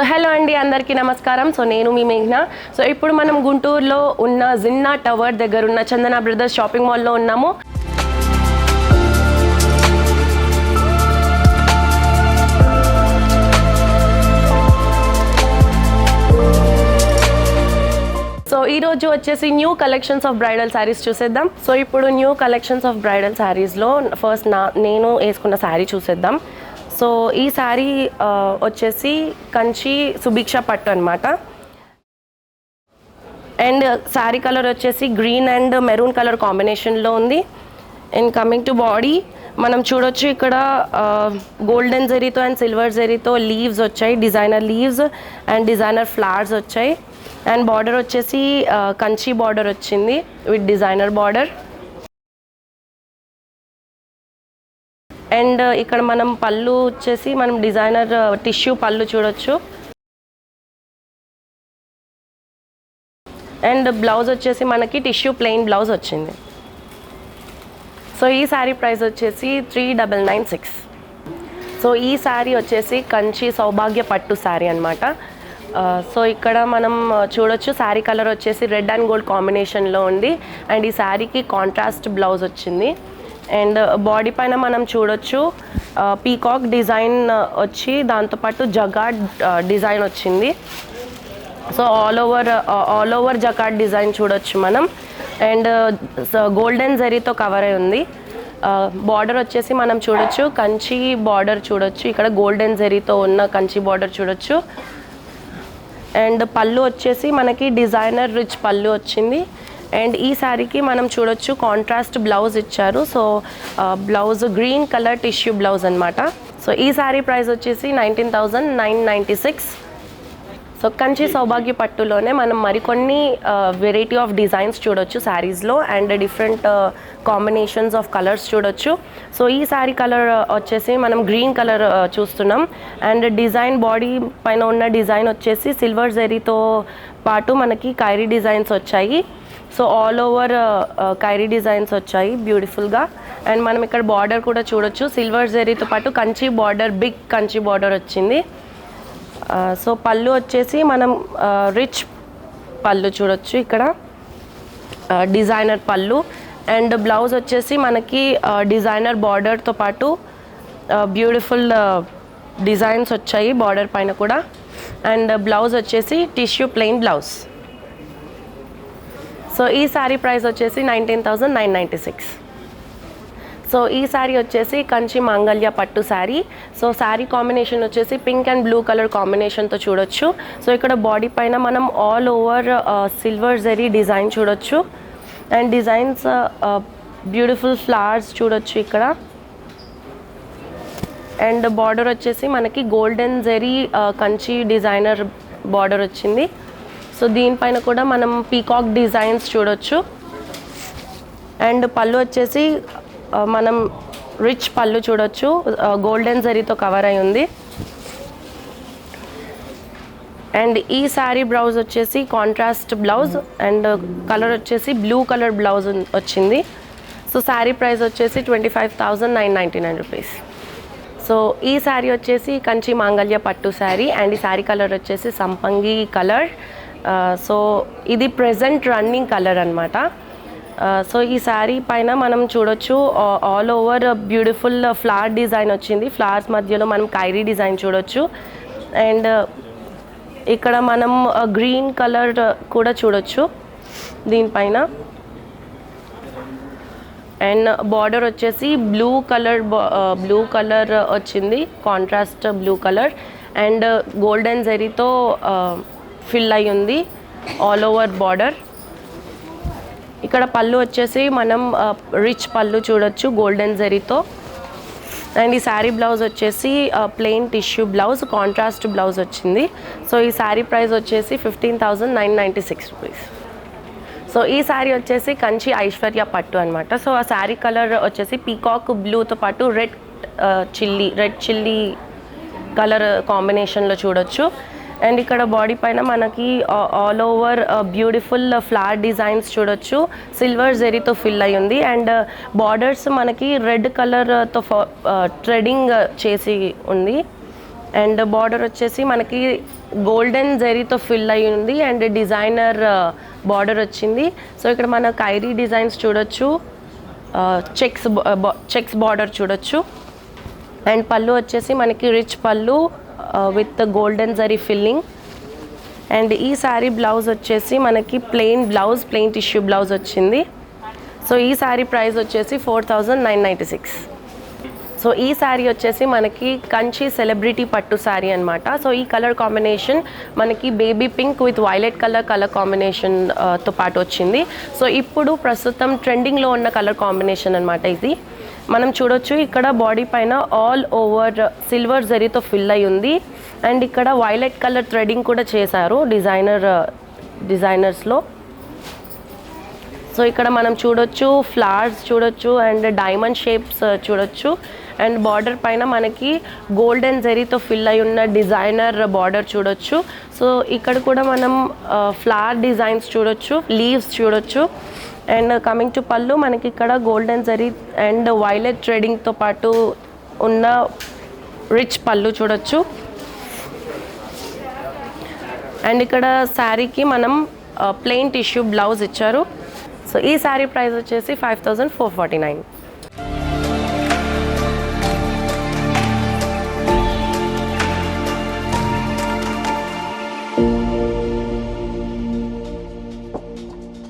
So hello అండి, అందరికీ నమస్కారం. సో నేను మీ మేఘ్నా. సో ఇప్పుడు మనం గుంటూరులో ఉన్న జిన్నా టవర్ దగ్గర ఉన్న చందన బ్రదర్స్ షాపింగ్ మాల్లో ఉన్నాము. సో ఈరోజు వచ్చేసి new collections of bridal saris చూసేద్దాం. సో ఇప్పుడు న్యూ కలెక్షన్స్ ఆఫ్ బ్రైడల్ శారీస్లో ఫస్ట్ నేను వేసుకున్న శారీ చూసేద్దాం. సో ఈ శారీ వచ్చేసి కంచి సుభిక్ష పట్టు అనమాట. అండ్ శారీ కలర్ వచ్చేసి గ్రీన్ అండ్ మెరూన్ కలర్ కాంబినేషన్లో ఉంది. అండ్ కమింగ్ టు బాడీ మనం చూడొచ్చు, ఇక్కడ గోల్డెన్ జరీతో అండ్ సిల్వర్ జరీతో లీవ్స్ వచ్చాయి, designer leaves and designer flowers వచ్చాయి. అండ్ బార్డర్ వచ్చేసి కంచి బార్డర్ వచ్చింది విత్ డిజైనర్ బార్డర్. అండ్ ఇక్కడ మనం పళ్ళు వచ్చేసి మనం డిజైనర్ టిష్యూ పళ్ళు చూడొచ్చు. అండ్ బ్లౌజ్ వచ్చేసి మనకి టిష్యూ ప్లెయిన్ బ్లౌజ్ వచ్చింది. సో ఈ శారీ ప్రైస్ వచ్చేసి 3996. సో ఈ శారీ వచ్చేసి కంచి సౌభాగ్య పట్టు శారీ అనమాట. సో ఇక్కడ మనం చూడొచ్చు, శారీ కలర్ వచ్చేసి రెడ్ అండ్ గోల్డ్ కాంబినేషన్లో ఉంది. అండ్ ఈ శారీకి కాంట్రాస్ట్ బ్లౌజ్ వచ్చింది. అండ్ బాడీ పైన మనం చూడొచ్చు పీకాక్ డిజైన్ వచ్చి దాంతోపాటు జగాడ్ డిజైన్ వచ్చింది. So all over jacquard design చూడొచ్చు మనం. అండ్ గోల్డెన్ జరీతో కవర్ అయి ఉంది. బార్డర్ వచ్చేసి మనం చూడొచ్చు కంచి బార్డర్ చూడొచ్చు, ఇక్కడ గోల్డెన్ జరీతో ఉన్న కంచి బార్డర్ చూడొచ్చు. అండ్ పళ్ళు వచ్చేసి మనకి డిజైనర్ రిచ్ పళ్ళు వచ్చింది. అండ్ ఈ శారీకి మనం చూడొచ్చు కాంట్రాస్ట్ బ్లౌజ్ ఇచ్చారు. So blouse green colour tissue blouse అనమాట. సో ఈ శారీ ప్రైస్ వచ్చేసి 19,996. సో కంచి సౌభాగ్య పట్టులోనే మనం మరికొన్ని వెరైటీ ఆఫ్ డిజైన్స్ చూడొచ్చు శారీస్లో. And different combinations of colours చూడొచ్చు. సో ఈ శారీ కలర్ వచ్చేసి మనం గ్రీన్ కలర్ చూస్తున్నాం. అండ్ డిజైన్ బాడీ పైన ఉన్న డిజైన్ వచ్చేసి సిల్వర్ జరీతో పాటు మనకి కైరీ డిజైన్స్ వచ్చాయి. So all over Kyrie designs వచ్చాయి బ్యూటిఫుల్గా. అండ్ మనం ఇక్కడ బార్డర్ కూడా చూడొచ్చు, సిల్వర్ జరీతో పాటు Kanchi border, big Kanchi border వచ్చింది. సో పళ్ళు వచ్చేసి మనం రిచ్ పళ్ళు చూడొచ్చు, ఇక్కడ డిజైనర్ పళ్ళు. అండ్ బ్లౌజ్ వచ్చేసి మనకి డిజైనర్ బార్డర్తో పాటు బ్యూటిఫుల్ డిజైన్స్ వచ్చాయి బార్డర్ పైన కూడా. అండ్ బ్లౌజ్ వచ్చేసి టిష్యూ ప్లెయిన్ బ్లౌజ్. సో ఈ శారీ ప్రైస్ వచ్చేసి 19,996. సో ఈ శారీ వచ్చేసి కంచి మాంగళ్య పట్టు శారీ. సో శారీ కాంబినేషన్ వచ్చేసి పింక్ అండ్ బ్లూ కలర్ కాంబినేషన్తో చూడొచ్చు. సో ఇక్కడ బాడీ పైన మనం all over silver zari design చూడొచ్చు. అండ్ డిజైన్స్ బ్యూటిఫుల్ ఫ్లవర్స్ చూడొచ్చు ఇక్కడ. అండ్ బార్డర్ వచ్చేసి మనకి golden zari Kanchi designer border వచ్చింది. సో దీనిపైన కూడా మనం పీకాక్ డిజైన్స్ చూడొచ్చు. అండ్ పళ్ళు వచ్చేసి మనం రిచ్ పళ్ళు చూడొచ్చు, గోల్డెన్ జరీతో కవర్ అయి ఉంది. అండ్ ఈ శారీ బ్లౌజ్ వచ్చేసి కాంట్రాస్ట్ బ్లౌజ్ అండ్ కలర్ వచ్చేసి బ్లూ కలర్ బ్లౌజ్ వచ్చింది. సో శారీ ప్రైస్ వచ్చేసి 25,999 రూపీస్. సో ఈ శారీ వచ్చేసి కంచి మాంగళ్య పట్టు శారీ. అండ్ ఈ శారీ కలర్ వచ్చేసి సంపంగి కలర్. సో ఇది ప్రెజెంట్ రన్నింగ్ కలర్ అనమాట. సో ఈ శారీ పైన మనం చూడొచ్చు all over beautiful flower design వచ్చింది. ఫ్లవర్స్ మధ్యలో మనం కైరీ డిజైన్ చూడొచ్చు. అండ్ ఇక్కడ మనం గ్రీన్ కలర్ కూడా చూడొచ్చు దీనిపైన. అండ్ బార్డర్ వచ్చేసి బ్లూ కలర్ వచ్చింది, contrast blue colour. And golden జరీతో ఫిల్ అయి ఉంది ఆల్ ఓవర్ బార్డర్. ఇక్కడ పళ్ళు వచ్చేసి మనం రిచ్ పళ్ళు చూడొచ్చు గోల్డెన్ జరీతో. అండ్ ఈ శారీ బ్లౌజ్ వచ్చేసి plain tissue blouse, contrast blouse వచ్చింది. సో ఈ శారీ ప్రైస్ వచ్చేసి 15,996 రూపీస్. సో ఈ శారీ వచ్చేసి కంచి ఐశ్వర్య పట్టు అనమాట. సో ఆ శారీ కలర్ వచ్చేసి పీకాక్ బ్లూతో పాటు రెడ్ చిల్లీ కలర్ కాంబినేషన్లో చూడొచ్చు. అండ్ ఇక్కడ బాడీ పైన మనకి all over beautiful flower designs చూడొచ్చు, సిల్వర్ జరీతో ఫిల్ అయి ఉంది. అండ్ బార్డర్స్ మనకి రెడ్ కలర్తో థ్రెడింగ్ చేసి ఉంది. అండ్ బార్డర్ వచ్చేసి మనకి గోల్డెన్ జరీతో ఫిల్ అయ్యి ఉంది అండ్ డిజైనర్ బార్డర్ వచ్చింది. సో ఇక్కడ మన ఖైరీ డిజైన్స్ చూడొచ్చు, చెక్స్ బార్డర్ చూడొచ్చు. అండ్ పళ్ళు వచ్చేసి మనకి రిచ్ పళ్ళు with golden zari filling. And ఈ శారీ బ్లౌజ్ వచ్చేసి మనకి ప్లెయిన్ టిష్యూ బ్లౌజ్ వచ్చింది. సో ఈ శారీ ప్రైస్ వచ్చేసి 4996. సో ఈ శారీ వచ్చేసి మనకి కంచి సెలబ్రిటీ పట్టు శారీ అనమాట. సో ఈ కలర్ కాంబినేషన్ మనకి baby pink with violet colour కాంబినేషన్తో పాటు వచ్చింది. సో ఇప్పుడు ప్రస్తుతం ట్రెండింగ్లో ఉన్న కలర్ కాంబినేషన్ అనమాట ఇది. మనం చూడొచ్చు ఇక్కడ బాడీ పైన ఆల్ ఓవర్ సిల్వర్ జరీతో ఫిల్ అయి ఉంది. అండ్ ఇక్కడ వైలెట్ కలర్ థ్రెడింగ్ కూడా చేశారు డిజైనర్స్లో. సో ఇక్కడ మనం చూడొచ్చు ఫ్లవర్స్ చూడొచ్చు అండ్ డైమండ్ షేప్స్ చూడొచ్చు. అండ్ బార్డర్ పైన మనకి గోల్డెన్ జరీతో ఫిల్ అయి ఉన్న డిజైనర్ బార్డర్ చూడొచ్చు. సో ఇక్కడ కూడా మనం ఫ్లవర్ డిజైన్స్ చూడొచ్చు, లీవ్స్ చూడొచ్చు. అండ్ కమింగ్ టు పళ్ళు మనకి ఇక్కడ గోల్డెన్ జరీ అండ్ వైలెట్ థ్రెడింగ్తో పాటు ఉన్న రిచ్ పళ్ళు చూడొచ్చు. అండ్ ఇక్కడ శారీకి మనం ప్లెయిన్ టిష్యూ బ్లౌజ్ ఇచ్చారు. సో ఈ శారీ ప్రైస్ వచ్చేసి 5449.